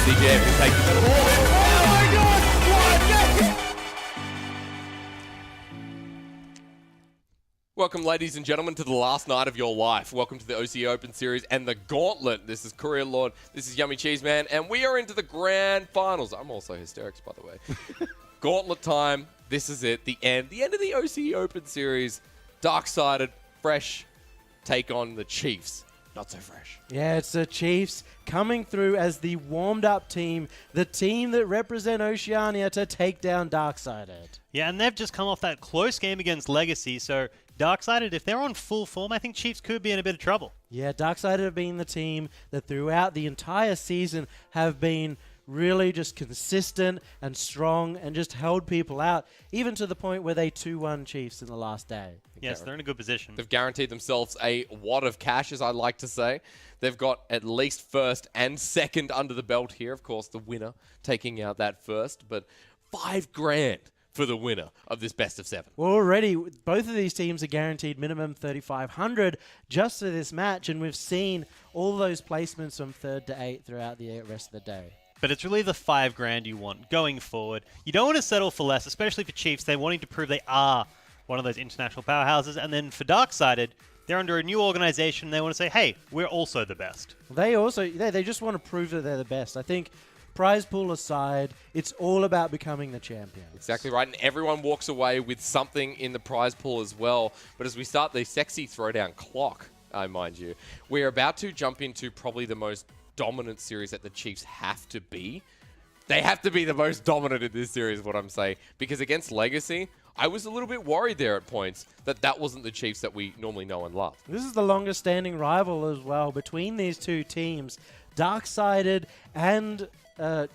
CJM can take the middle. Oh my God! Welcome, ladies and gentlemen, to the last night of your life. Welcome to the OCE Open Series and the Gauntlet. This is Courier Lord, this is Yummy Cheese Man, and we are into the grand finals. I'm also hysterics, by the way. Gauntlet time. This is it. The end of the OCE Open Series. Darksided, fresh take on the Chiefs. Not so fresh. Yeah, it's the Chiefs coming through as the warmed-up team, the team that represent Oceania to take down Darksided. Yeah, and they've just come off that close game against Legacy, so Darksided, if they're on full form, I think Chiefs could be in a bit of trouble. Yeah, Darksided have been the team that throughout the entire season have been really just consistent and strong and just held people out, even to the point where they 2-1 Chiefs in the last day. Yes, they're in a good position. They've guaranteed themselves a wad of cash, as I like to say. They've got at least first and second under the belt here. Of course, the winner taking out that first, but $5,000 for the winner of this best of 7. Well, already, both of these teams are guaranteed minimum $3,500 just for this match, and we've seen all those placements from 3rd to 8th throughout the rest of the day. But it's really the $5,000 you want going forward. You don't want to settle for less, especially for Chiefs. They're wanting to prove they are one of those international powerhouses. And then for Darksided, they're under a new organization. They want to say, hey, we're also the best. They also, they just want to prove that they're the best. I think prize pool aside, it's all about becoming the champion. Exactly right. And everyone walks away with something in the prize pool as well. But as we start the sexy throwdown clock, mind you, we're about to jump into probably the most dominant series that the Chiefs have to be. They have to be the most dominant in this series, is what I'm saying. Because against Legacy, I was a little bit worried there at points that that wasn't the Chiefs that we normally know and love. This is the longest standing rival as well between these two teams. Darksided and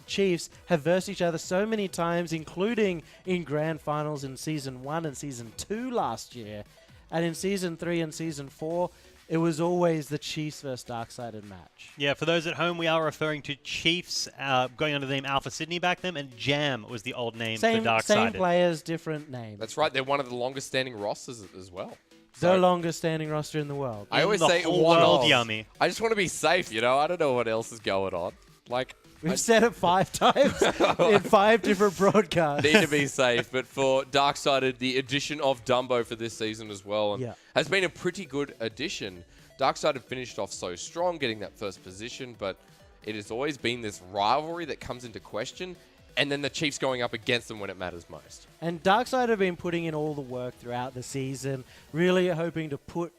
Chiefs have versed each other so many times, including in grand finals in Season 1 and Season 2 last year. And in Season 3 and Season 4, it was always the Chiefs versus Darksided match. Yeah, for those at home, we are referring to Chiefs going under the name Alpha Sydney back then, and Jam was the old name for Darksided. Same players, different names. That's right. They're one of the longest standing rosters as well. The longest standing roster in the world. I always say one of. Yummy. I just want to be safe, you know? I don't know what else is going on. Like, we've said it 5 times in 5 different broadcasts. Need to be safe, but for Darksided, the addition of Dumbo for this season as well has been a pretty good addition. Darksided finished off so strong, getting that first position, but it has always been this rivalry that comes into question, and then the Chiefs going up against them when it matters most. And Darksided have been putting in all the work throughout the season, really hoping to put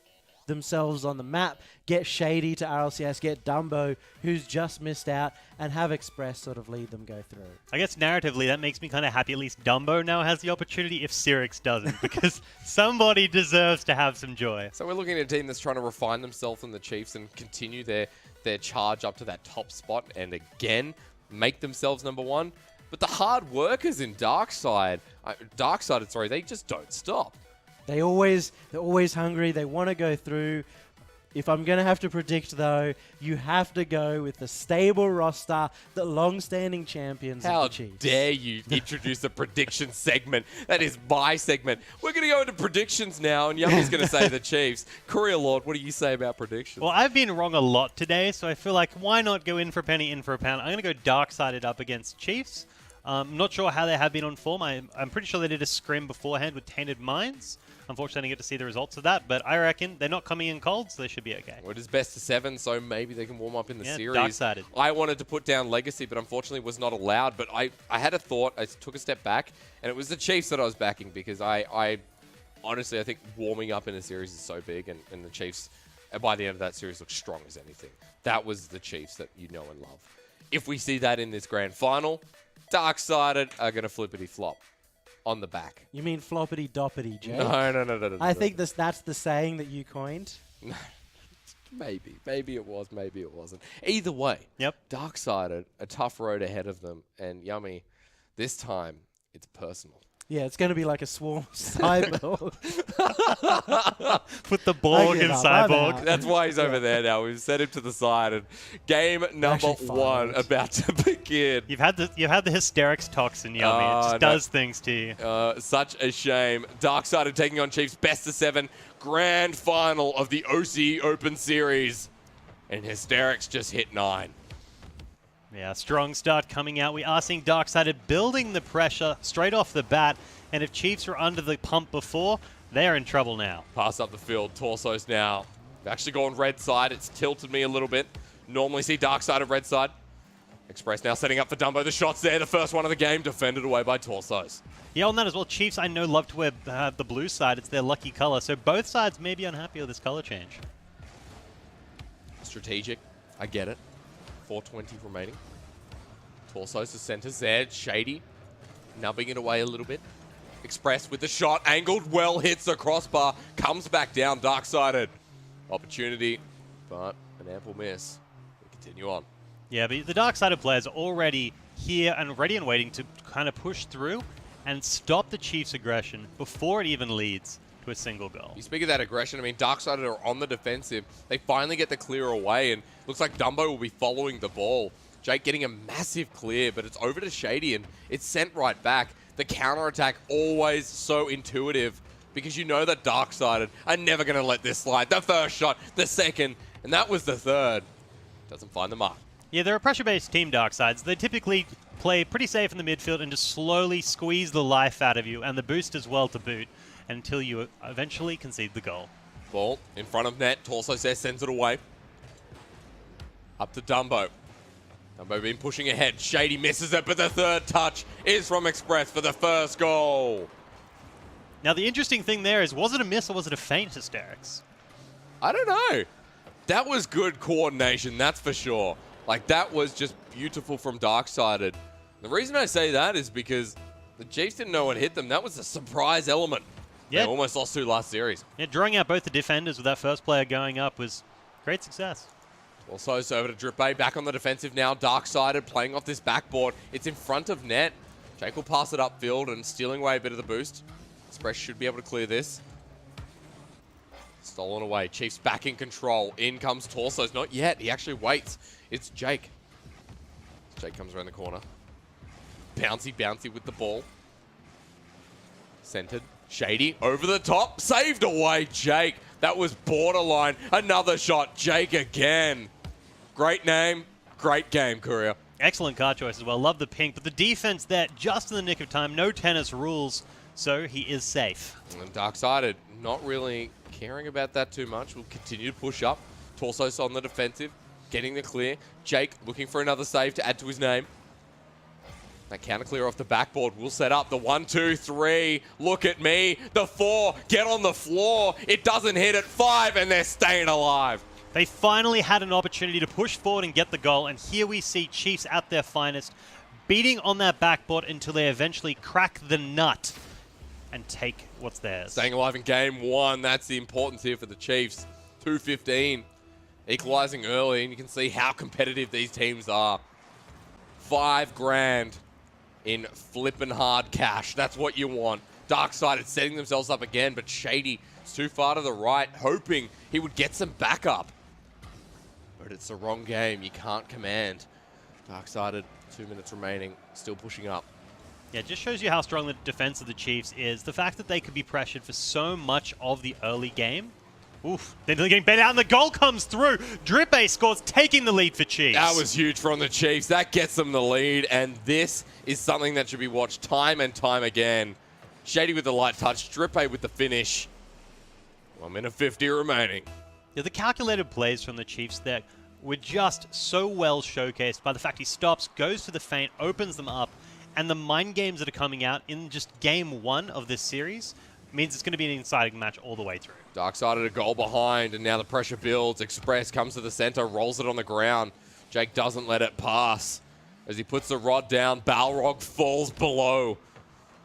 themselves on the map, get Shady to RLCS, get Dumbo, who's just missed out, and have Express sort of lead them go through. I guess narratively, that makes me kind of happy. At least Dumbo now has the opportunity if Cyrix doesn't, because somebody deserves to have some joy. So we're looking at a team that's trying to refine themselves in the Chiefs and continue their charge up to that top spot and again make themselves number 1. But the hard workers in Darksided, they just don't stop. They're always hungry. They want to go through. If I'm going to have to predict, though, you have to go with the stable roster, the long-standing champions of the Chiefs. How dare you introduce a prediction segment? That is my segment. We're going to go into predictions now, and Yummy's going to say the Chiefs. Courier Lord, what do you say about predictions? Well, I've been wrong a lot today, so I feel like why not go in for a penny, in for a pound? I'm going to go Darksided up against Chiefs. I'm not sure how they have been on form. I'm pretty sure they did a scrim beforehand with Tainted Minds. Unfortunately, I didn't get to see the results of that, but I reckon they're not coming in cold, so they should be okay. Well, it is best of 7, so maybe they can warm up in the series. Darksided. I wanted to put down Legacy, but unfortunately was not allowed. But I had a thought. I took a step back, and it was the Chiefs that I was backing because I honestly, I think warming up in a series is so big, and the Chiefs, by the end of that series, look strong as anything. That was the Chiefs that you know and love. If we see that in this grand final, Darksided are going to flippity-flop on the back. You mean floppity-doppity, Jake? No. I think that's the saying that you coined. Maybe. Maybe it was. Maybe it wasn't. Either way, Darksided, a tough road ahead of them. And Yummy, this time, it's personal. Yeah, it's going to be like a swarm cyborg. Put the Borg in cyborg. That's why he's over there now. We've set him to the side. And game number 1 about to begin. You've had the hysterics toxin, Yummy. It just does things to you. Such a shame. Darksided taking on Chiefs, best of 7, grand final of the OCE Open Series. And hysterics just hit 9. Yeah, strong start coming out. We are seeing Darksided building the pressure straight off the bat. And if Chiefs were under the pump before, they're in trouble now. Pass up the field. Torsos now. They've actually gone red side. It's tilted me a little bit. Normally see Darksided red side. Express now setting up for Dumbo. The shot's there. The first one of the game. Defended away by Torsos. Yeah, on that as well. Chiefs, I know, love to wear the blue side. It's their lucky color. So both sides may be unhappy with this color change. Strategic. I get it. 4:20 remaining. Torsos to center's edge. Shady. Nubbing it away a little bit. Express with the shot. Angled well. Hits the crossbar. Comes back down. Darksided. Opportunity. But an ample miss. We continue on. Yeah, but the Darksided players are already here and ready and waiting to kind of push through and stop the Chiefs' aggression before it even leads to a single goal. You speak of that aggression, I mean, Darksided are on the defensive. They finally get the clear away, and looks like Dumbo will be following the ball. Jake getting a massive clear, but it's over to Shady, and it's sent right back. The counterattack always so intuitive, because you know that Darksided are never going to let this slide. The first shot, the second, and that was the third. Doesn't find the mark. Yeah, they're a pressure-based team, Darksides. They typically play pretty safe in the midfield and just slowly squeeze the life out of you, and the boost as well to boot, until you eventually concede the goal. Ball in front of net. Torsos there sends it away. Up to Dumbo. Dumbo been pushing ahead. Shady misses it, but the third touch is from Express for the first goal. Now, the interesting thing there is, was it a miss or was it a feint, Hysterics? I don't know. That was good coordination, that's for sure. Like, that was just beautiful from Darksided. The reason I say that is because the Chiefs didn't know what hit them. That was a surprise element. Yeah. They almost lost 2 last series. Yeah, drawing out both the defenders with that first player going up was great success. Also, over to Drippe, back on the defensive now. Darksided playing off this backboard. It's in front of net. Jake will pass it upfield and stealing away a bit of the boost. Express should be able to clear this. Stolen away. Chiefs back in control. In comes Torsos. Not yet. He actually waits. It's Jake. Jake comes around the corner. Bouncy, bouncy with the ball. Centered. Shady over the top. Saved away, Jake. That was borderline. Another shot. Jake again. Great name. Great game, Courier. Excellent card choice as well. Love the pink, but the defense there just in the nick of time. No tennis rules, so he is safe. And Darksided not really caring about that too much. Will continue to push up. Torsos on the defensive. Getting the clear. Jake looking for another save to add to his name. That counter clear off the backboard will set up the 1, 2, 3. Look at me. The 4. Get on the floor. It doesn't hit at 5, and they're staying alive. They finally had an opportunity to push forward and get the goal, and here we see Chiefs at their finest, beating on that backboard until they eventually crack the nut and take what's theirs. Staying alive in game 1. That's the importance here for the Chiefs. 2:15. Equalizing early, and you can see how competitive these teams are. $5,000 in flippin' hard cash. That's what you want. Darksided setting themselves up again, but Shady is too far to the right, hoping he would get some backup. But it's the wrong game. You can't command. Darksided, 2 minutes remaining, still pushing up. Yeah, it just shows you how strong the defense of the Chiefs is. The fact that they could be pressured for so much of the early game. Oof, they're getting bent out and the goal comes through. Drippe scores, taking the lead for Chiefs. That was huge from the Chiefs. That gets them the lead, and this is something that should be watched time and time again. Shady with the light touch, Drippe with the finish. 1 minute 50 remaining. Yeah, the calculated plays from the Chiefs there were just so well showcased by the fact he stops, goes for the feint, opens them up, and the mind games that are coming out in just game 1 of this series means it's going to be an exciting match all the way through. Darksided a goal behind, and now the pressure builds. Express comes to the center, rolls it on the ground. Jake doesn't let it pass. As he puts the rod down, Balrog falls below.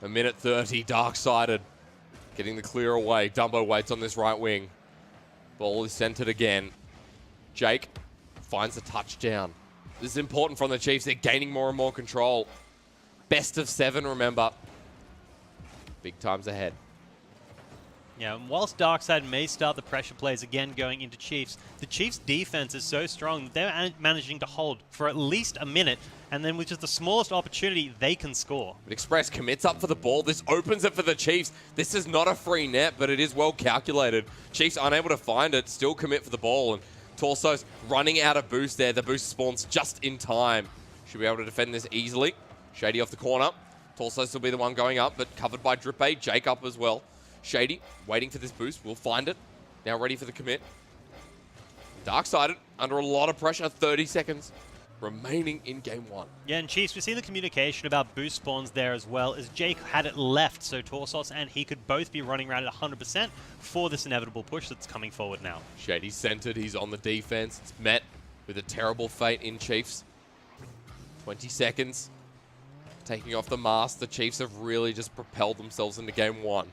1 minute 30, Darksided getting the clear away. Dumbo waits on this right wing. Ball is centered again. Jake finds a touchdown. This is important from the Chiefs. They're gaining more and more control. Best of 7, remember. Big times ahead. Yeah, and whilst Darkseid may start the pressure plays again going into Chiefs, the Chiefs' defense is so strong that they're managing to hold for at least a minute, and then with just the smallest opportunity, they can score. But Express commits up for the ball. This opens it for the Chiefs. This is not a free net, but it is well calculated. Chiefs unable to find it, still commit for the ball, and Torsos running out of boost there. The boost spawns just in time. Should be able to defend this easily. Shady off the corner. Torsos will be the one going up, but covered by Drippay. Jake up as well. Shady waiting for this boost. We'll find it. Now ready for the commit. Darksided under a lot of pressure. 30 seconds remaining in game 1. Yeah, and Chiefs, we've seen the communication about boost spawns there as well, as Jake had it left, so Torsos and he could both be running around at 100% for this inevitable push that's coming forward now. Shady's centered. He's on the defense. It's met with a terrible fate in Chiefs. 20 seconds. Taking off the mask. The Chiefs have really just propelled themselves into game 1.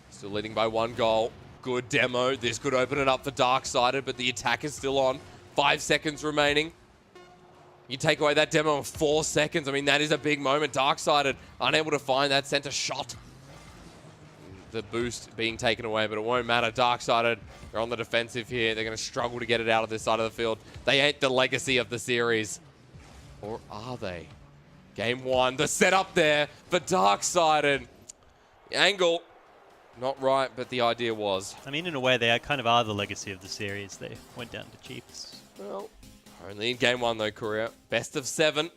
Still leading by 1 goal. Good demo. This could open it up for Darksided, but the attack is still on. 5 seconds remaining. You take away that demo in 4 seconds. I mean, that is a big moment. Darksided unable to find that center shot. The boost being taken away, but it won't matter. Darksided, they're on the defensive here. They're going to struggle to get it out of this side of the field. They ain't the legacy of the series. Or are they? Game 1, the setup there for Darksided. The angle, not right, but the idea was. I mean, in a way, they kind of are the legacy of the series. They went down to Chiefs. Well, only in game 1 though, Korea. Best of 7.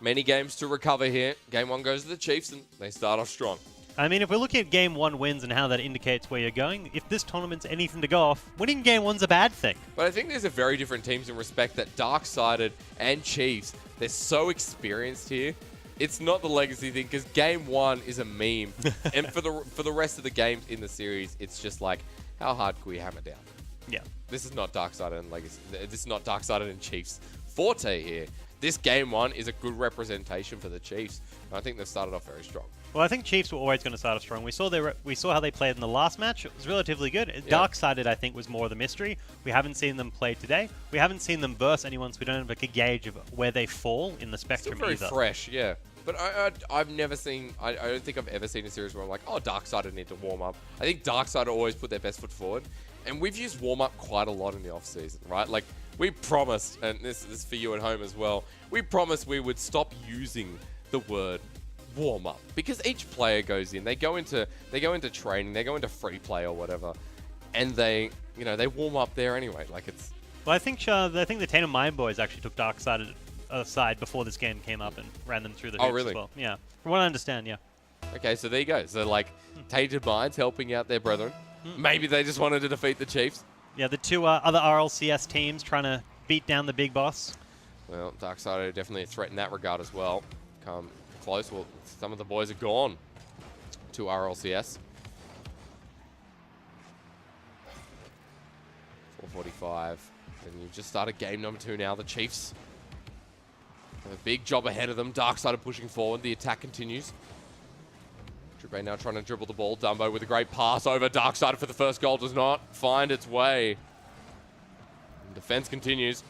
Many games to recover here. Game 1 goes to the Chiefs, and they start off strong. I mean, if we're looking at game 1 wins and how that indicates where you're going, if this tournament's anything to go off, winning game 1's a bad thing. But I think there's a very different teams in respect that Darksided and Chiefs, they're so experienced here. It's not the legacy thing, because game 1 is a meme. And for the rest of the games in the series, it's just like, how hard can we hammer down? Yeah. This is not Darksided and Legacy. This is not Darksided and Chiefs forte here. This game 1 is a good representation for the Chiefs. And I think they've started off very strong. Well, I think Chiefs were always going to start off strong. We saw how they played in the last match. It was relatively good. Yeah. Darksided, I think, was more of the mystery. We haven't seen them play today. We haven't seen them verse anyone, so we don't have like a gauge of where they fall in the spectrum Still very either. fresh, yeah. But I've never seen, I don't think I've ever seen a series where I'm like, oh, Darksided need to warm up. I think Darksided always put their best foot forward. And we've used warm-up quite a lot in the off-season, right? Like, we promised, and this is for you at home as well, we promised we would stop using the word warm-up. Because each player goes in, they go into training, they go into free play or whatever, and they warm up there anyway. Like, it's... Well, I think the Tainted Mind boys actually took Darksided aside before this game came up and ran them through the hoops really? as well. Yeah. From what I understand, yeah. Okay, so there you go. So, like, Tainted Minds helping out their brethren. Maybe they just wanted to defeat the Chiefs. Yeah, the two other RLCS teams trying to beat down the big boss. Well, Darksided definitely a threat in that regard as well. Come close. Well, some of the boys are gone to RLCS. 4:45. And you've just started game number 2 now. The Chiefs have a big job ahead of them. Darksided pushing forward. The attack continues. Drippay now trying to dribble the ball. Dumbo with a great pass over. Darksided for the first goal does not find its way. And defense continues.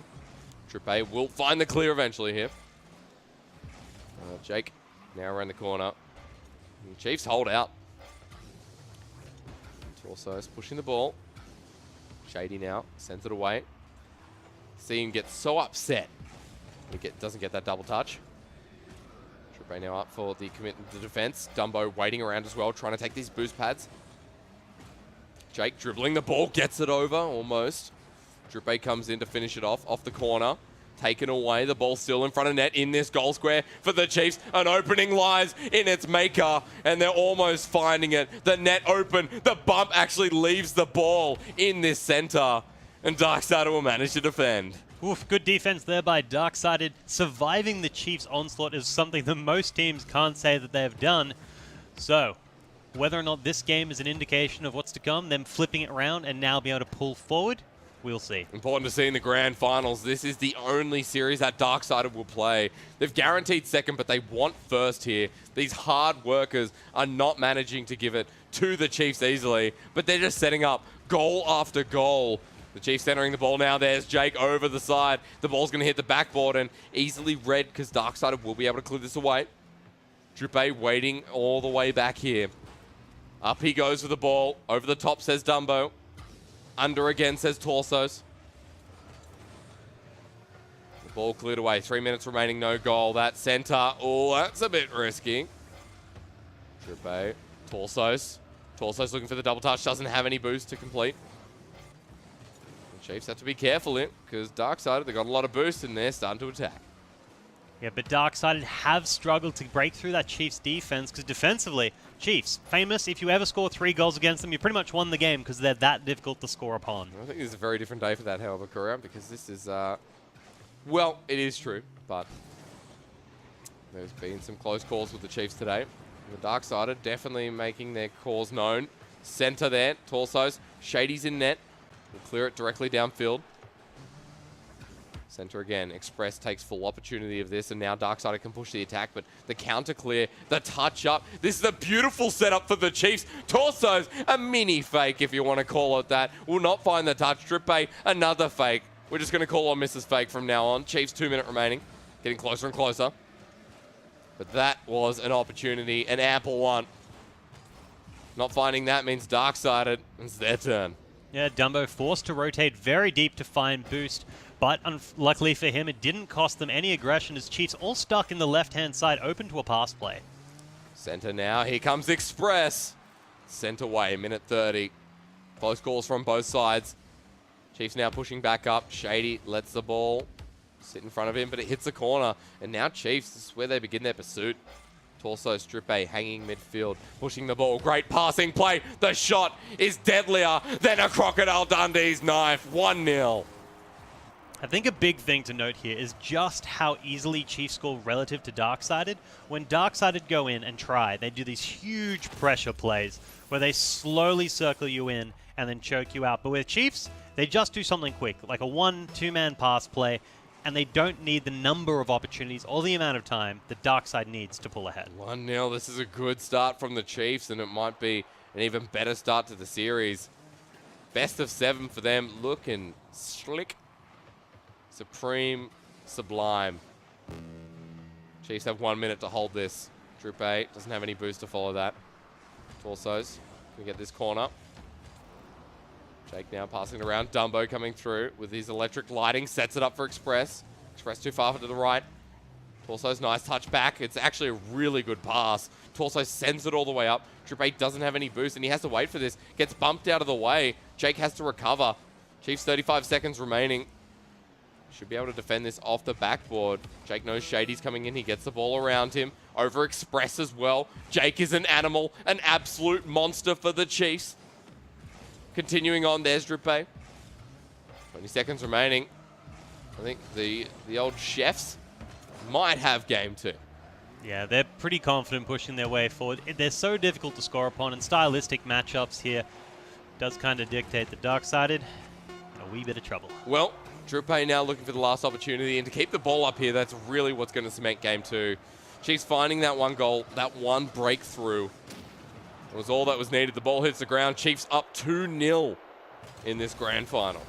Drippay will find the clear eventually here. Jake now around the corner. And the Chiefs hold out. Torsos pushing the ball. Shady now sends it away. See him get so upset. He doesn't get that double touch. Drippay now up for the commit to the defense. Dumbo waiting around as well, trying to take these boost pads. Jake dribbling the ball, gets it over almost. Drippay comes in to finish it off the corner. Taken away, the ball still in front of net in this goal square for the Chiefs. An opening lies in its maker, and they're almost finding it. The net open, the bump actually leaves the ball in this center, and Darksided will manage to defend. Oof, good defense there by Darksided. Surviving the Chiefs' onslaught is something that most teams can't say that they've done. So, whether or not this game is an indication of what's to come, them flipping it around and now being able to pull forward, we'll see. Important to see in the grand finals. This is the only series that Darksided will play. They've guaranteed second, but they want first here. These hard workers are not managing to give it to the Chiefs easily, but they're just setting up goal after goal. The Chiefs centering the ball now. There's Jake over the side. The ball's going to hit the backboard and easily read because Darksided will be able to clear this away. Drippay waiting all the way back here. Up he goes with the ball. Over the top, says Dumbo. Under again, says Torsos. The ball cleared away. 3 minutes remaining, no goal. That center. Oh, that's a bit risky. Drippay. Torsos. Torsos looking for the double touch. Doesn't have any boost to complete. Chiefs have to be careful in because Darksided, they got a lot of boost and they're starting to attack. Yeah, but Darksided have struggled to break through that Chiefs defense because defensively, Chiefs, famous, if you ever score 3 goals against them, you pretty much won the game because they're that difficult to score upon. I think this is a very different day for that, however, Korea, because this is, well, it is true, but there's been some close calls with the Chiefs today. The Darksided definitely making their cause known. Center there, Torsos, Shady's in net. We'll clear it directly downfield. Center again. Express takes full opportunity of this, and now Darksided can push the attack, but the counter clear, the touch up. This is a beautiful setup for the Chiefs. Torsos, a mini fake, if you want to call it that. Will not find the touch. Drippe, another fake. We're just going to call on Mrs. Fake from now on. Chiefs 2 minute remaining. Getting closer and closer. But that was an opportunity, an ample one. Not finding that means Darksided. It's their turn. Yeah, Dumbo forced to rotate very deep to find boost. But luckily for him, it didn't cost them any aggression as Chiefs all stuck in the left-hand side, open to a pass play. Center now. Here comes Express. Sent away, minute 30. Close calls from both sides. Chiefs now pushing back up. Shady lets the ball sit in front of him, but it hits the corner. And now Chiefs, this is where they begin their pursuit. Torso Strippe hanging midfield, pushing the ball. Great passing play. The shot is deadlier than a Crocodile Dundee's knife. 1-0. I think a big thing to note here is just how easily Chiefs score relative to Darksided. When Darksided go in and try, they do these huge pressure plays where they slowly circle you in and then choke you out. But with Chiefs, they just do something quick, like a 1-2-man pass play, and they don't need the number of opportunities or the amount of time that Darkside needs to pull ahead. 1-0. This is a good start from the Chiefs, and it might be an even better start to the series. Best of 7 for them. Looking slick. Supreme, sublime. Chiefs have 1 minute to hold this. Drippe doesn't have any boost to follow that. Torsos can get this corner. Jake now passing it around. Dumbo coming through with his electric lighting. Sets it up for Express. Express too far to the right. Torso's nice touch back. It's actually a really good pass. Torso sends it all the way up. Drippe doesn't have any boost and he has to wait for this. Gets bumped out of the way. Jake has to recover. Chiefs 35 seconds remaining. Should be able to defend this off the backboard. Jake knows Shady's coming in. He gets the ball around him. Over Express as well. Jake is an animal. An absolute monster for the Chiefs. Continuing on, there's Drippe. 20 seconds remaining. I think the old chefs might have game 2. Yeah, they're pretty confident pushing their way forward. They're so difficult to score upon, and stylistic matchups here does kind of dictate the Darksided in a wee bit of trouble. Well, Drippe now looking for the last opportunity, and to keep the ball up here, that's really what's going to cement game 2. Chiefs finding that one goal, that one breakthrough. It was all that was needed. The ball hits the ground. Chiefs up 2-0 in this grand final.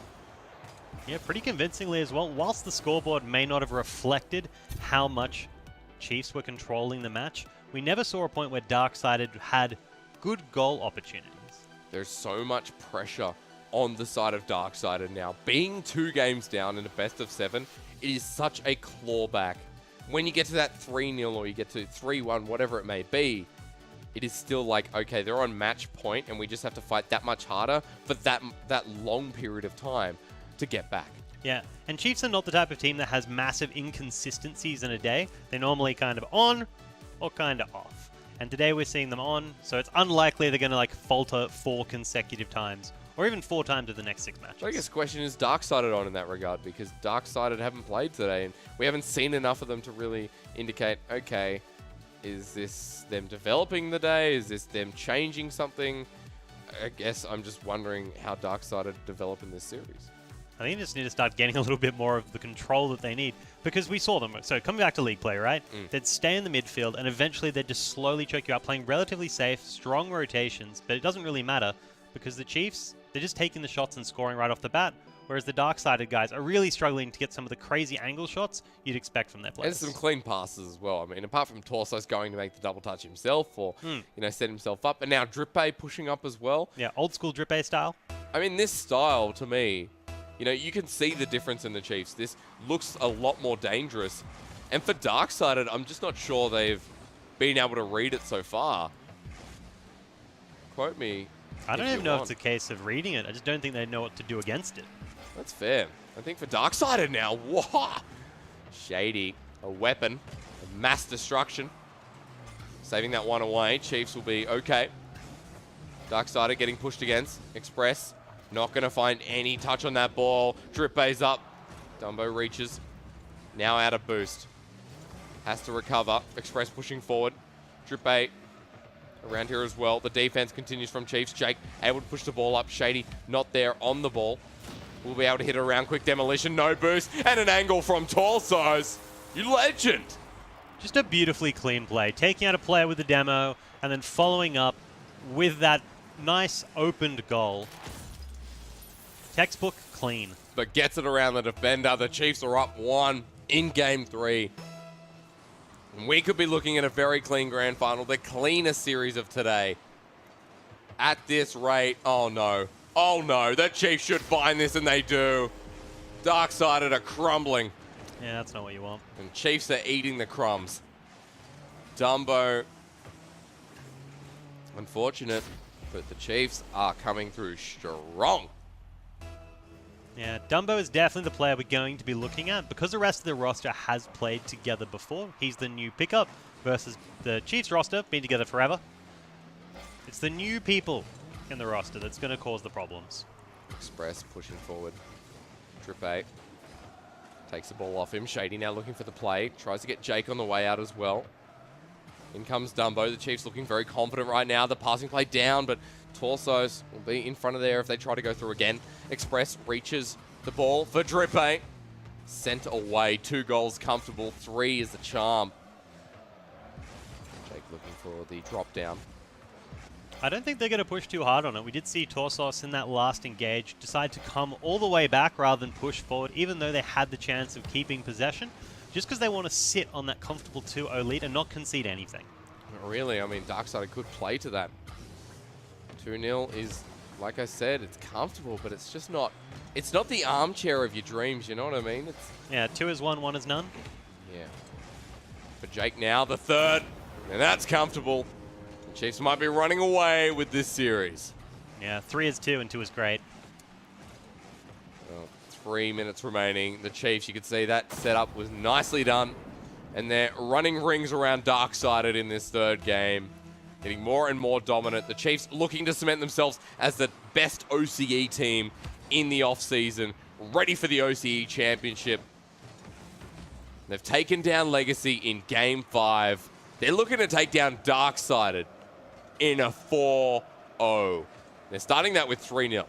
Yeah, pretty convincingly as well. Whilst the scoreboard may not have reflected how much Chiefs were controlling the match, we never saw a point where Darksided had good goal opportunities. There's so much pressure on the side of Darksided now. Being 2 games down in a best of 7, it is such a clawback. When you get to that 3-0 or you get to 3-1, whatever it may be, it is still like, okay, they're on match point and we just have to fight that much harder for that long period of time to get back. Yeah, and Chiefs are not the type of team that has massive inconsistencies in a day. They're normally kind of on or kind of off. And today we're seeing them on, so it's unlikely they're going to like falter 4 consecutive times or even 4 times in the next 6 matches. So I guess the question is Darksided on in that regard, because Darksided haven't played today and we haven't seen enough of them to really indicate, okay, is this them developing the day? Is this them changing something? I guess I'm just wondering how Darksided develop in this series. I think they just need to start getting a little bit more of the control that they need, because we saw them. So coming back to league play, right? They'd stay in the midfield and eventually they'd just slowly choke you out, playing relatively safe, strong rotations, but it doesn't really matter because the Chiefs, they're just taking the shots and scoring right off the bat, whereas the Darksided guys are really struggling to get some of the crazy angle shots you'd expect from their players. And some clean passes as well. I mean, apart from Torsos going to make the double touch himself or, set himself up. And now Drippe pushing up as well. Yeah, old school Drippe style. I mean, this style, to me, you can see the difference in the Chiefs. This looks a lot more dangerous. And for Darksided, I'm just not sure they've been able to read it so far. Quote me. I don't even know if it's a case of reading it. I just don't think they know what to do against it. That's fair. I think for Darksided now, whoa! Shady, a weapon of mass destruction. Saving that one away. Chiefs will be okay. Darksided getting pushed against. Express, not going to find any touch on that ball. Drip Bay's up. Dumbo reaches. Now out of boost. Has to recover. Express pushing forward. Drip Bay around here as well. The defense continues from Chiefs. Jake able to push the ball up. Shady not there on the ball. We'll be able to hit it around. Quick demolition. No boost. And an angle from Torsos. You legend. Just a beautifully clean play. Taking out a player with the demo and then following up with that nice opened goal. Textbook clean. But gets it around the defender. The Chiefs are up 1 in Game 3. And we could be looking at a very clean grand final. The cleanest series of today. At this rate, oh no. Oh no, the Chiefs should find this, and they do. Darksided are crumbling. Yeah, that's not what you want. And Chiefs are eating the crumbs. Dumbo, unfortunate, but the Chiefs are coming through strong. Yeah, Dumbo is definitely the player we're going to be looking at. Because the rest of the roster has played together before, he's the new pickup versus the Chiefs roster, been together forever. It's the new people in the roster that's going to cause the problems. Express pushing forward. Drip 8. Takes the ball off him. Shady now looking for the play. Tries to get Jake on the way out as well. In comes Dumbo. The Chiefs looking very confident right now. The passing play down, but Torsos will be in front of there if they try to go through again. Express reaches the ball for Drip 8. Sent away. 2 goals comfortable. 3 is the charm. Jake looking for the drop down. I don't think they're going to push too hard on it. We did see Torsos in that last engage decide to come all the way back rather than push forward, even though they had the chance of keeping possession, just because they want to sit on that comfortable 2-0 lead and not concede anything. Not really. I mean, Darksided could play to that. 2-0 is, like I said, it's comfortable, but it's just not... It's not the armchair of your dreams, you know what I mean? It's... Yeah, 2 is 1, 1 is none. Yeah. For Jake now, the third. And that's comfortable. The Chiefs might be running away with this series. Yeah, 3 is 2 and 2 is great. Well, 3 minutes remaining. The Chiefs, you can see that setup was nicely done. And they're running rings around Darksided in this third game. Getting more and more dominant. The Chiefs looking to cement themselves as the best OCE team in the off-season. Ready for the OCE Championship. They've taken down Legacy in Game 5. They're looking to take down Darksided in a 4-0. They're starting that with 3-0. Yeah,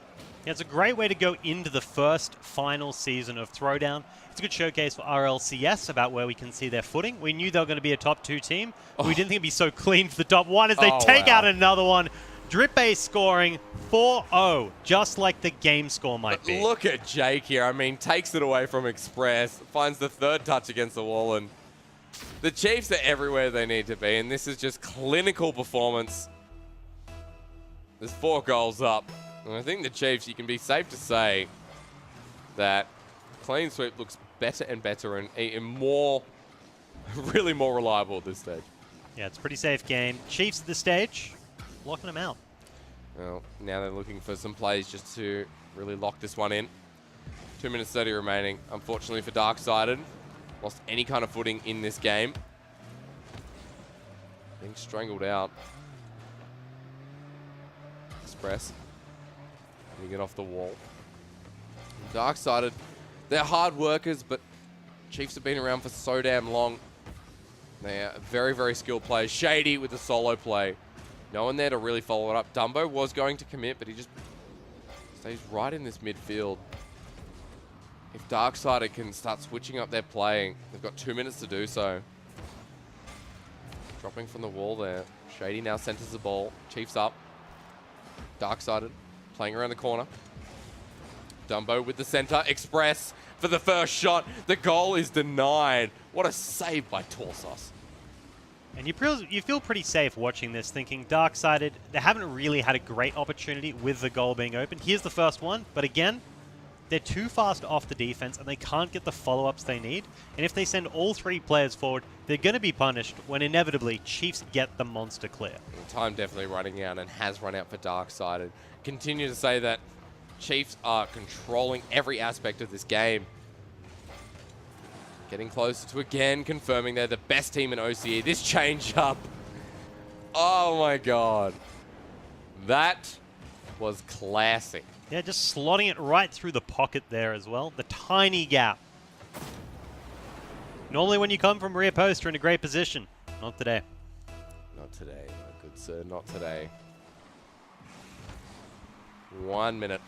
it's a great way to go into the first final season of Throwdown. It's a good showcase for RLCS about where we can see their footing. We knew they were going to be a top 2 team. But we didn't think it'd be so clean for the top 1 as they take out another one. Drip Bay scoring 4-0, just like the game score might be. Look at Jake here. I mean, takes it away from Express, finds the third touch against the wall, and the Chiefs are everywhere they need to be, and this is just clinical performance. There's 4 goals up, and I think the Chiefs, you can be safe to say that clean sweep looks better and better and more, really more reliable at this stage. Yeah, it's a pretty safe game. Chiefs at this stage, locking them out. Well, now they're looking for some plays just to really lock this one in. 2 minutes 30 remaining. Unfortunately for Darksided, lost any kind of footing in this game. Being strangled out. Express. You get off the wall. Darksided, they're hard workers, but Chiefs have been around for so damn long. They are very, very skilled players. Shady with the solo play. No one there to really follow it up. Dumbo was going to commit, but he just stays right in this midfield. If Darksided can start switching up their play, they've got 2 minutes to do so. Dropping from the wall there. Shady now centers the ball. Chiefs up. Darksided playing around the corner. Dumbo with the center. Express for the first shot. The goal is denied. What a save by Torsos. And you feel pretty safe watching this, thinking Darksided, they haven't really had a great opportunity with the goal being open. Here's the first one, but again, they're too fast off the defense and they can't get the follow-ups they need. And if they send all 3 players forward, they're going to be punished when inevitably Chiefs get the monster clear. And time definitely running out and has run out for Darksided. Continue to say that Chiefs are controlling every aspect of this game. Getting closer to again confirming they're the best team in OCE. This change up. Oh my god. That was classic. Yeah, just slotting it right through the pocket there as well. The tiny gap. Normally when you come from rear post, you're in a great position. Not today. Not today, my good sir. Not today. 1 minute.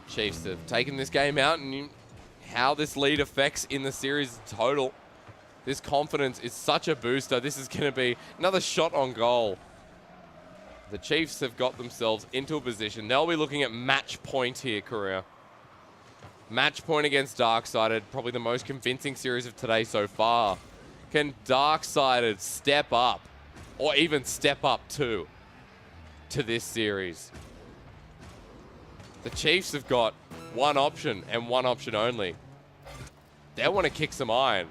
Chiefs have taken this game out, and how this lead affects in the series total. This confidence is such a booster. This is going to be another shot on goal. The Chiefs have got themselves into a position. They'll be looking at match point here, Korea. Match point against Darksided. Probably the most convincing series of today so far. Can Darksided step up, or even step up to this series? The Chiefs have got one option and one option only. They want to kick some iron.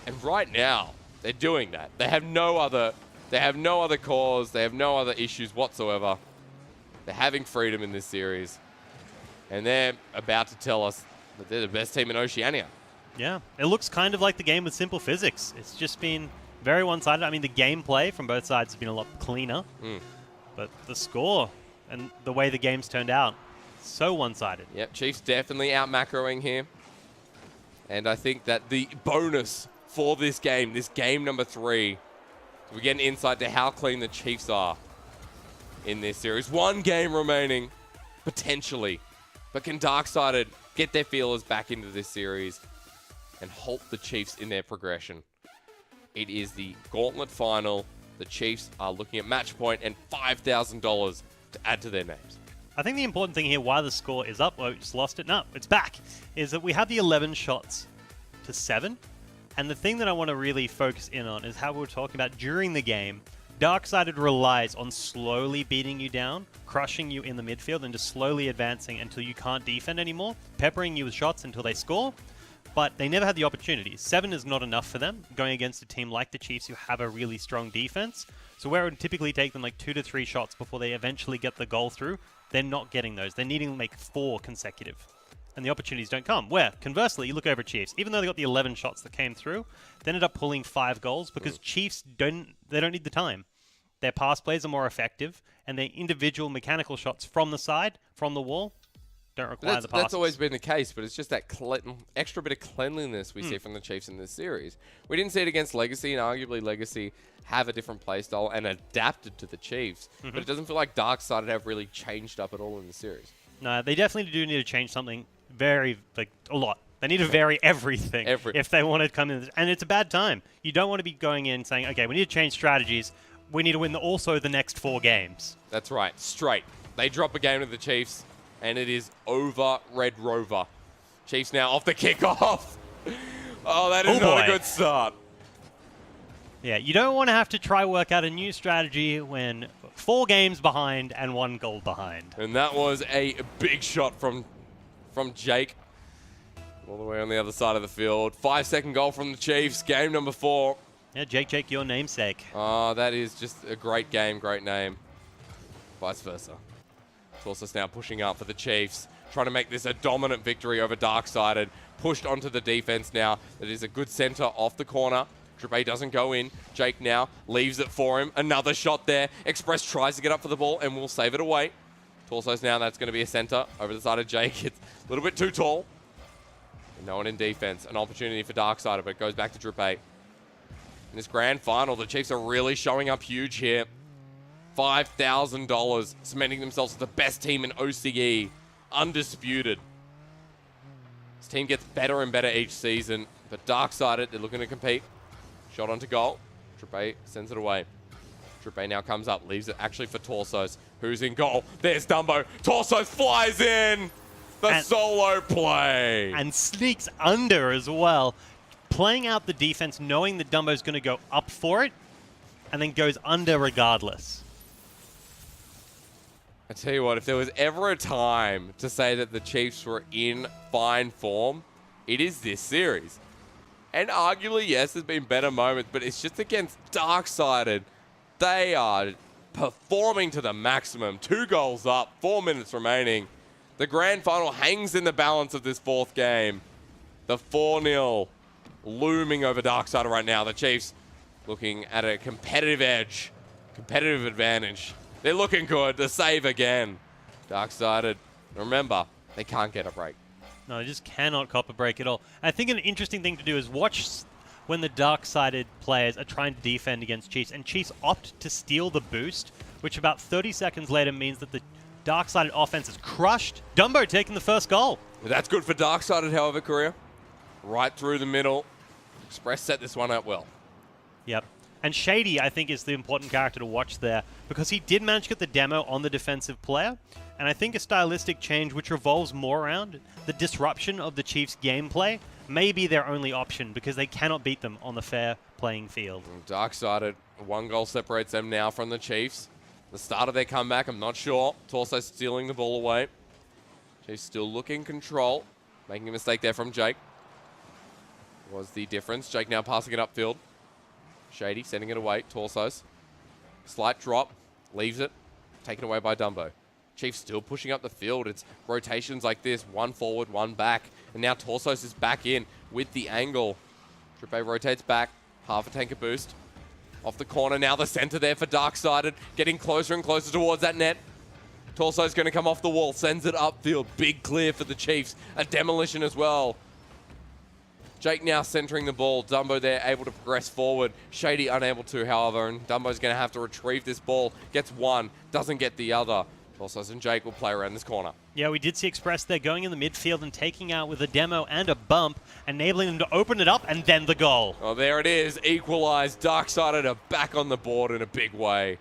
And right now, they're doing that. They have no other cause. They have no other issues whatsoever. They're having freedom in this series. And they're about to tell us that they're the best team in Oceania. Yeah, it looks kind of like the game with simple physics. It's just been very one-sided. I mean, the gameplay from both sides has been a lot cleaner. But the score and the way the game's turned out, so one-sided. Yep, Chiefs definitely out-macroing here. And I think that the bonus for this game number 3, we get an insight to how clean the Chiefs are in this series. 1 game remaining, potentially. But can Darksided get their feelers back into this series and halt the Chiefs in their progression? It is the Gauntlet final. The Chiefs are looking at match point and $5,000 to add to their names. I think the important thing here, why the score is up, well, we just lost it, no, it's back, is that we have the 11 shots to 7. And the thing that I want to really focus in on is how we were talking about during the game, Darksided relies on slowly beating you down, crushing you in the midfield, and just slowly advancing until you can't defend anymore, peppering you with shots until they score. But they never had the opportunities. 7 is not enough for them, going against a team like the Chiefs who have a really strong defense. So where it would typically take them like 2 to 3 shots before they eventually get the goal through, they're not getting those. They're needing to make 4 consecutive. And the opportunities don't come. Where, conversely, you look over Chiefs. Even though they got the 11 shots that came through, they ended up pulling 5 goals because Chiefs don't need the time. Their pass plays are more effective, and their individual mechanical shots from the side, from the wall, don't require the passes. That's always been the case, but it's just that extra bit of cleanliness we see from the Chiefs in this series. We didn't see it against Legacy, and arguably Legacy have a different playstyle and adapted to the Chiefs, but it doesn't feel like Darksided have really changed up at all in the series. No, they definitely do need to change something a lot. They need to vary everything if they want to come in. And it's a bad time. You don't want to be going in saying, okay, we need to change strategies. We need to win also the next 4 games. That's right. Straight. They drop a game to the Chiefs, and it is over Red Rover. Chiefs now off the kickoff. Oh, that is not a good start. Yeah, you don't want to have to try work out a new strategy when 4 games behind and 1 goal behind. And that was a big shot from Jake. All the way on the other side of the field. 5-second goal from the Chiefs. Game number 4. Yeah, Jake, your namesake. Oh, that is just a great game, great name. Vice versa. Torsos now pushing up for the Chiefs. Trying to make this a dominant victory over Darksided. Pushed onto the defense now. That is a good center off the corner. Trippe doesn't go in. Jake now leaves it for him. Another shot there. Express tries to get up for the ball and will save it away. Torsos now, that's going to be a center over the side of Jake. It's a little bit too tall. And no one in defense. An opportunity for Darksided, but it goes back to Trippe. In this grand final, the Chiefs are really showing up huge here. $5,000, cementing themselves as the best team in OCE. Undisputed. This team gets better and better each season, but Darksided, they're looking to compete. Shot onto goal. Trippe sends it away. Trippe now comes up, leaves it actually for Torsos, who's in goal. There's Dumbo. Torsos flies in. The solo play. And sneaks under as well. Playing out the defense, knowing that Dumbo's going to go up for it, and then goes under regardless. I tell you what, if there was ever a time to say that the Chiefs were in fine form, it is this series. And arguably, yes, there's been better moments, but it's just against Darksided. They are performing to the maximum. 2 goals up, 4 minutes remaining. The grand final hangs in the balance of this 4th game. The 4-0 looming over Darksided right now. The Chiefs looking at a competitive edge, competitive advantage. They're looking good. The save again. Darksided, remember, they can't get a break. No, they just cannot cop a break at all. I think an interesting thing to do is watch when the Darksided players are trying to defend against Chiefs, and Chiefs opt to steal the boost, which about 30 seconds later means that the Darksided offense is crushed. Dumbo taking the first goal. That's good for Darksided, however, Korea. Right through the middle. Express set this one up well. Yep. And Shady, I think, is the important character to watch there, because he did manage to get the demo on the defensive player. And I think a stylistic change which revolves more around the disruption of the Chiefs' gameplay may be their only option, because they cannot beat them on the fair playing field. Darksided, 1 goal separates them now from the Chiefs. The start of their comeback, I'm not sure. Torso stealing the ball away. Chiefs still looking control. Making a mistake there from Jake. Was the difference. Jake now passing it upfield. Shady sending it away. Torsos. Slight drop. Leaves it. Taken away by Dumbo. Chiefs still pushing up the field. It's rotations like this. 1 forward, 1 back. And now Torsos is back in with the angle. Trippe rotates back. Half a tanker boost. Off the corner. Now the center there for Darksided. Getting closer and closer towards that net. Torso's going to come off the wall. Sends it upfield. Big clear for the Chiefs. A demolition as well. Jake now centering the ball. Dumbo there able to progress forward. Shady unable to, however. And Dumbo's going to have to retrieve this ball. Gets one. Doesn't get the other. Torsos and Jake will play around this corner. Yeah, we did see Express there going in the midfield and taking out with a demo and a bump, enabling them to open it up, and then the goal. Oh, there it is. Equalized. Darksided are back on the board in a big way.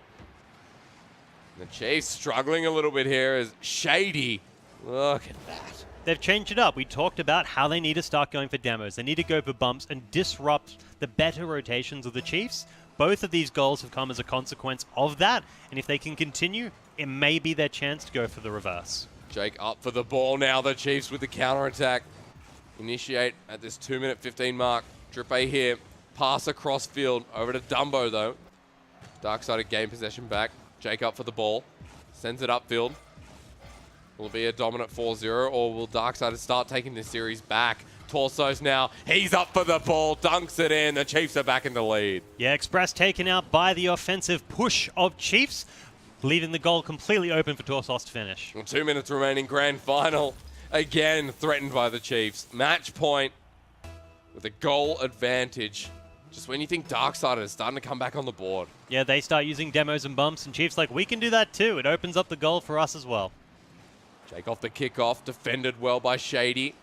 The Chiefs struggling a little bit here as Shady. Look at that. They've changed it up. We talked about how they need to start going for demos. They need to go for bumps and disrupt the better rotations of the Chiefs. Both of these goals have come as a consequence of that, and if they can continue, it may be their chance to go for the reverse. Jake up for the ball now. The Chiefs with the counter-attack. Initiate at this 2-minute 15 mark. Trippe here. Pass across field. Over to Dumbo, though. Darksided gain possession back. Jake up for the ball. Sends it upfield. Will it be a dominant 4-0, or will Darksided start taking this series back? Torsos now. He's up for the ball. Dunks it in. The Chiefs are back in the lead. Yeah, Express taken out by the offensive push of Chiefs, leaving the goal completely open for Torsos to finish. 2 minutes remaining. Grand final. Again threatened by the Chiefs. Match point with a goal advantage. Just when you think Darksided is starting to come back on the board. Yeah, they start using demos and bumps, and Chiefs like, we can do that too. It opens up the goal for us as well. Jake off the kickoff. Defended well by Shady.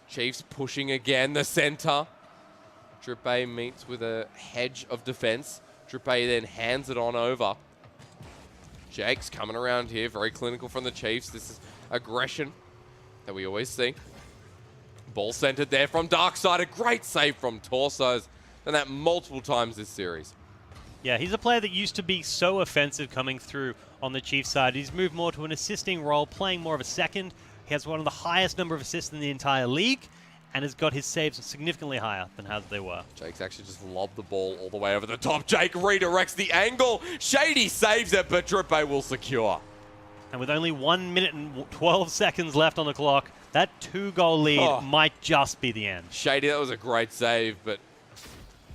Chiefs pushing again. The center. Trippe meets with a hedge of defense. Trippe then hands it on over. Jake's coming around here. Very clinical from the Chiefs. This is aggression that we always see. Ball centered there from Darksided. A great save from Torsos. Done that multiple times this series. Yeah, he's a player that used to be so offensive coming through on the Chiefs side. He's moved more to an assisting role, playing more of a second. He has one of the highest number of assists in the entire league, and has got his saves significantly higher than how they were. Jake's actually just lobbed the ball all the way over the top. Jake redirects the angle. Shady saves it, but Trippe will secure. And with only 1 minute and 12 seconds left on the clock, that 2-goal lead might just be the end. Shady, that was a great save, but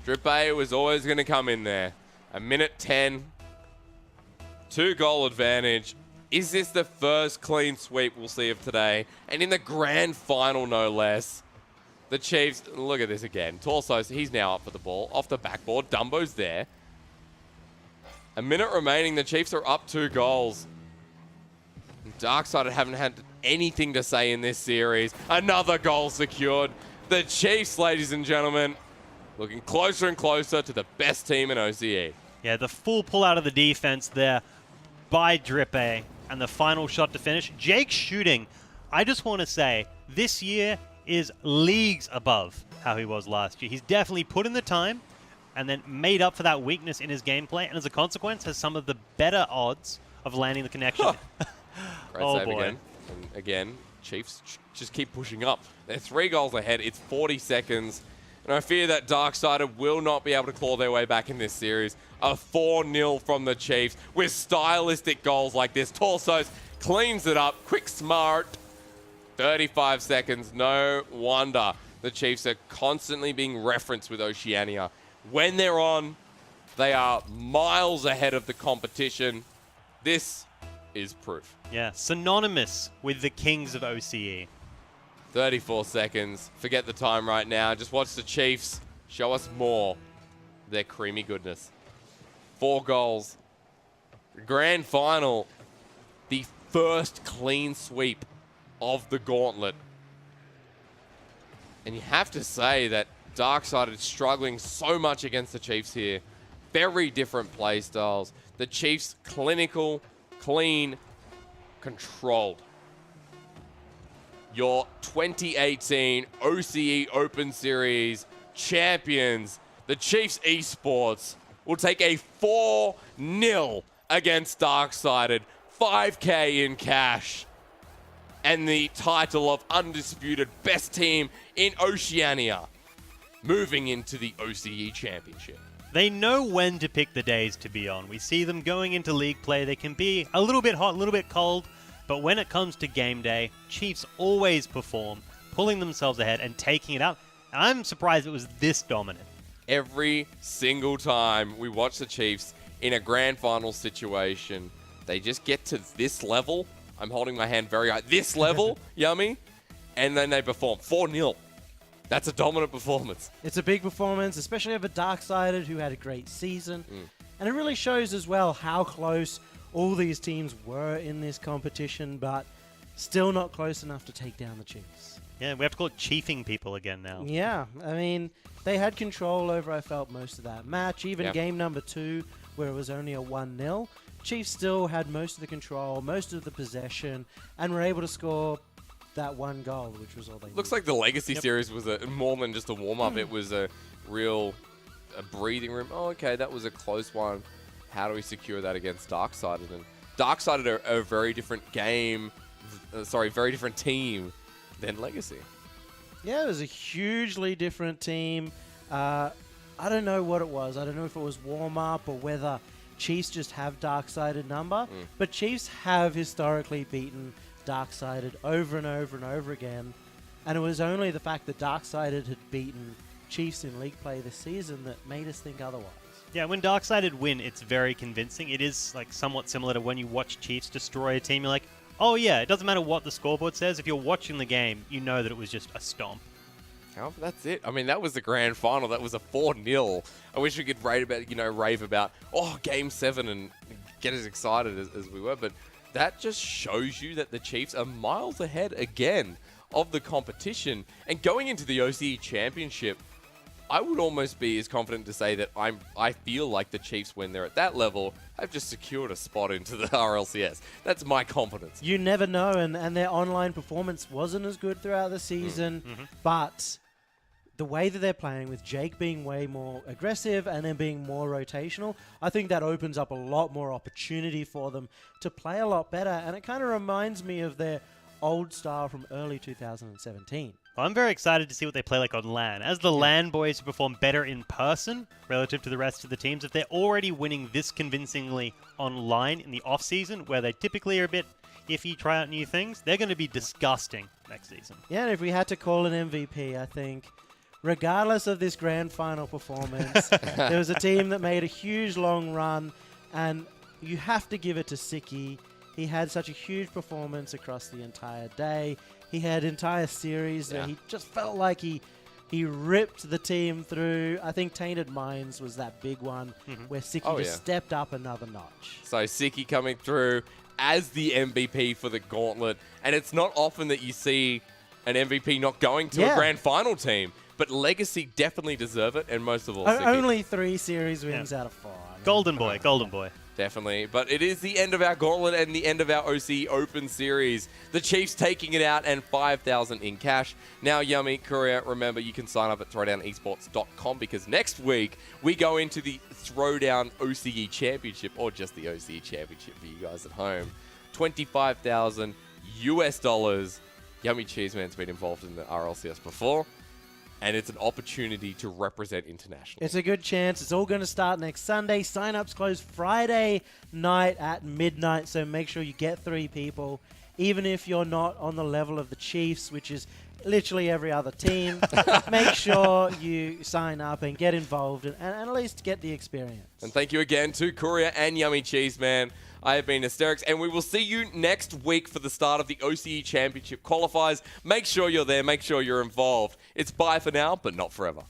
Trippe was always going to come in there. A minute 10, 2-goal advantage. Is this the first clean sweep we'll see of today? And in the grand final, no less. The Chiefs, look at this again. Torsos, he's now up for the ball. Off the backboard, Dumbo's there. A minute remaining, the Chiefs are up 2 goals. Darksided haven't had anything to say in this series. Another goal secured. The Chiefs, ladies and gentlemen, looking closer and closer to the best team in OCE. Yeah, the full pull out of the defense there by Trippe, and the final shot to finish. Jake shooting, I just want to say, this year is leagues above how he was last year. He's definitely put in the time and then made up for that weakness in his gameplay, and as a consequence has some of the better odds of landing the connection. Great save again. And again, Chiefs just keep pushing up. They're 3 goals ahead. It's 40 seconds. And I fear that Darksided will not be able to claw their way back in this series. A 4-0 from the Chiefs with stylistic goals like this. Torsos cleans it up. Quick, smart. 35 seconds. No wonder the Chiefs are constantly being referenced with Oceania. When they're on, they are miles ahead of the competition. This is proof. Yeah, synonymous with the kings of OCE. 34 seconds. Forget the time right now. Just watch the Chiefs show us more of their creamy goodness. 4 goals. Grand final. The first clean sweep of the gauntlet. And you have to say that Darksided is struggling so much against the Chiefs here. Very different play styles. The Chiefs clinical, clean, controlled. Your 2018 OCE Open Series champions, the Chiefs Esports, will take a 4-0 against Darksided, 5K in cash, and the title of undisputed best team in Oceania, moving into the OCE Championship. They know when to pick the days to be on. We see them going into league play. They can be a little bit hot, a little bit cold, but when it comes to game day, Chiefs always perform, pulling themselves ahead and taking it out. I'm surprised it was this dominant. Every single time we watch the Chiefs in a grand final situation, they just get to this level. I'm holding my hand very high. This level, Yummy, and then they perform 4-0. That's a dominant performance. It's a big performance, especially over Darksided, who had a great season. And it really shows as well how close all these teams were in this competition, but still not close enough to take down the Chiefs. Yeah, we have to call it chiefing people again now. Yeah, I mean, they had control over, I felt, most of that match. Even game number 2, where it was only a 1-0, Chiefs still had most of the control, most of the possession, and were able to score that 1 goal, which was all they Looks needed. like the Legacy series was more than just a warm-up. It was a real breathing room. Oh, okay, that was a close one. How do we secure that against Darksided? And Darksided are a very different game, very different team than Legacy. Yeah, it was a hugely different team. I don't know what it was. I don't know if it was warm-up or whether Chiefs just have Darksided number. But Chiefs have historically beaten Darksided over and over and over again. And it was only the fact that Darksided had beaten Chiefs in league play this season that made us think otherwise. Yeah, when Darksided win, it's very convincing. It is like somewhat similar to when you watch Chiefs destroy a team. You're like, oh yeah, it doesn't matter what the scoreboard says. If you're watching the game, you know that it was just a stomp. Oh, that's it. I mean, that was the grand final. That was a 4-0. I wish we could rave about, Game 7 and get as excited as we were. But that just shows you that the Chiefs are miles ahead again of the competition. And going into the OCE Championship, I would almost be as confident to say that I feel like the Chiefs, when they're at that level, have just secured a spot into the RLCS. That's my confidence. You never know, and their online performance wasn't as good throughout the season, but the way that they're playing, with Jake being way more aggressive and then being more rotational, I think that opens up a lot more opportunity for them to play a lot better, and it kind of reminds me of their old style from early 2017. Well, I'm very excited to see what they play like on LAN. As the LAN boys perform better in person relative to the rest of the teams, if they're already winning this convincingly online in the off-season, where they typically are a bit iffy, try out new things, they're going to be disgusting next season. Yeah, and if we had to call an MVP, I think, regardless of this grand final performance, there was a team that made a huge long run, and you have to give it to Siki. He had such a huge performance across the entire day. He had entire series that he just felt like he ripped the team through. I think Tainted Minds was that big one where Siki stepped up another notch. So Siki coming through as the MVP for the Gauntlet. And it's not often that you see an MVP not going to a grand final team. But Legacy definitely deserve it, and most of all, Siki. Only 3 series wins out of 4. I mean, Golden boy, golden boy. Definitely. But it is the end of our Gauntlet and the end of our OCE Open Series. The Chiefs taking it out and 5,000 in cash. Now, Yummy, Korea, remember you can sign up at ThrowdownEsports.com because next week we go into the Throwdown OCE Championship, or just the OCE Championship for you guys at home. $25,000 US. Yummy Cheeseman's been involved in the RLCS before. and it's an opportunity to represent internationally. It's a good chance. It's all going to start next Sunday. Sign-ups close Friday night at midnight, so make sure you get 3 people. Even if you're not on the level of the Chiefs, which is literally every other team, make sure you sign up and get involved and at least get the experience. And thank you again to Courier and Yummy Cheese, man. I have been Hysterics, and we will see you next week for the start of the OCE Championship qualifiers. Make sure you're there. Make sure you're involved. It's bye for now, but not forever.